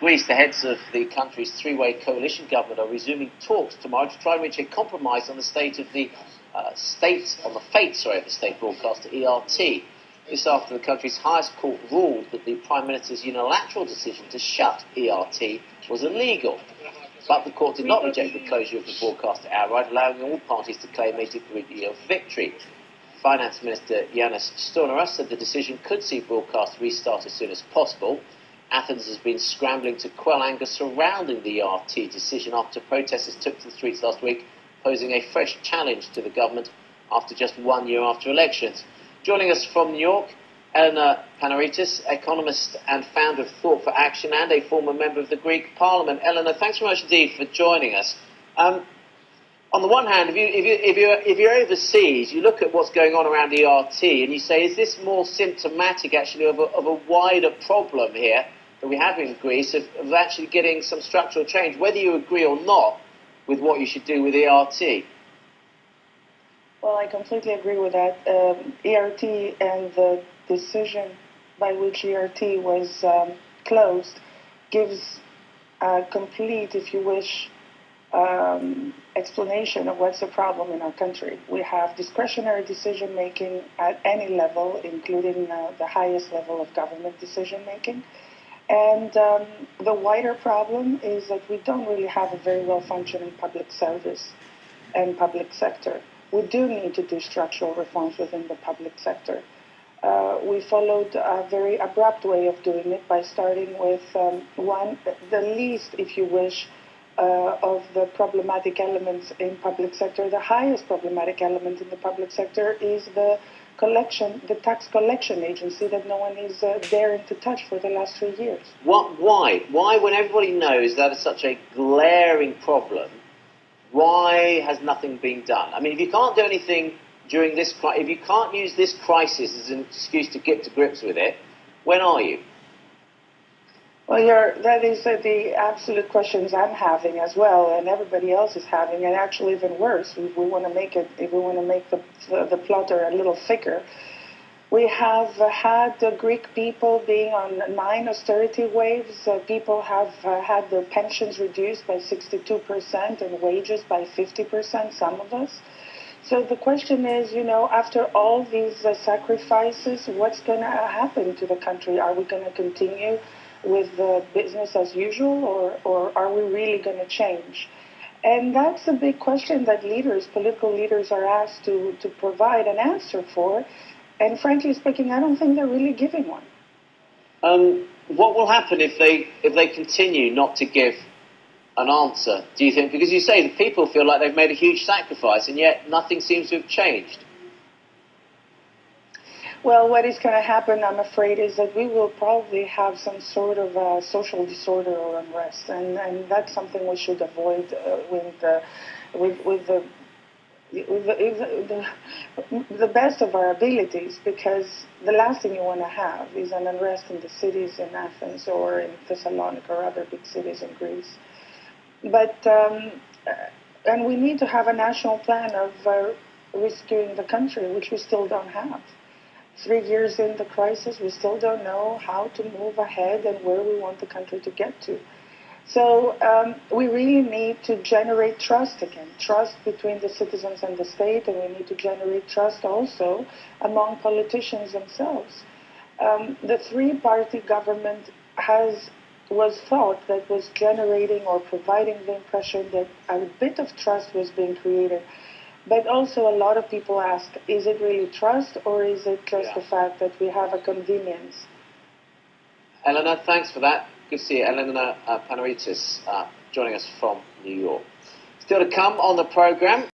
Greece, the heads of the country's three-way coalition government are resuming talks tomorrow to try and reach a compromise on the fate of the state broadcaster ERT. This after the country's highest court ruled that the Prime Minister's unilateral decision to shut ERT was illegal. But the court did not reject the closure of the broadcaster outright, allowing all parties to claim a degree of victory. Finance Minister Yanis Stournaras said the decision could see broadcast restart as soon as possible. Athens has been scrambling to quell anger surrounding the ERT decision after protesters took to the streets last week, posing a fresh challenge to the government after just 1 year after elections. Joining us from New York, Elena Panaritis, economist and founder of Thought for Action and a former member of the Greek Parliament. Elena, thanks very much indeed for joining us. On the one hand, if you're overseas, you look at what's going on around ERT and you say, is this more symptomatic actually of a wider problem here that we have in Greece of actually getting some structural change, whether you agree or not with what you should do with ERT? Well, I completely agree with that. ERT and the decision by which ERT was closed gives a complete, if you wish, explanation of what's the problem in our country. We have discretionary decision-making at any level, including the highest level of government decision-making. And the wider problem is that we don't really have a very well-functioning public service and public sector. We do need to do structural reforms within the public sector. We followed a very abrupt way of doing it by starting with the least, if you wish, of the problematic elements in public sector. The highest problematic element in the public sector is the tax collection agency that no one is daring to touch for the last 3 years. Why? Why, when everybody knows that is such a glaring problem, why has nothing been done? I mean, if you can't do anything during this crisis, if you can't use this crisis as an excuse to get to grips with it, when are you? Well, that is the absolute questions I'm having as well, and everybody else is having, and actually even worse. If we want to make the plotter a little thicker, we have had the Greek people being on 9 austerity waves. People have had their pensions reduced by 62% and wages by 50%, some of us. So the question is, after all these sacrifices, what's going to happen to the country? Are we going to continue with business as usual, or are we really going to change? And that's a big question that political leaders are asked to provide an answer for. And frankly speaking, I don't think they're really giving one. What will happen if they continue not to give an answer, do you think? Because you say the people feel like they've made a huge sacrifice, and yet nothing seems to have changed. Well, what is going to happen, I'm afraid, is that we will probably have some sort of social disorder or unrest, and that's something we should avoid with the best of our abilities, because the last thing you want to have is an unrest in the cities in Athens or in Thessalonica or other big cities in Greece. But and we need to have a national plan of rescuing the country, which we still don't have. 3 years in the crisis, we still don't know how to move ahead and where we want the country to get to. So we really need to generate trust again, trust between the citizens and the state, and we need to generate trust also among politicians themselves. The three-party government was thought that was generating or providing the impression that a bit of trust was being created. But also a lot of people ask, is it really trust, or is it just the fact that we have a convenience? Elena, thanks for that. Good to see you. Elena Panaritis joining us from New York. Still to come on the programme.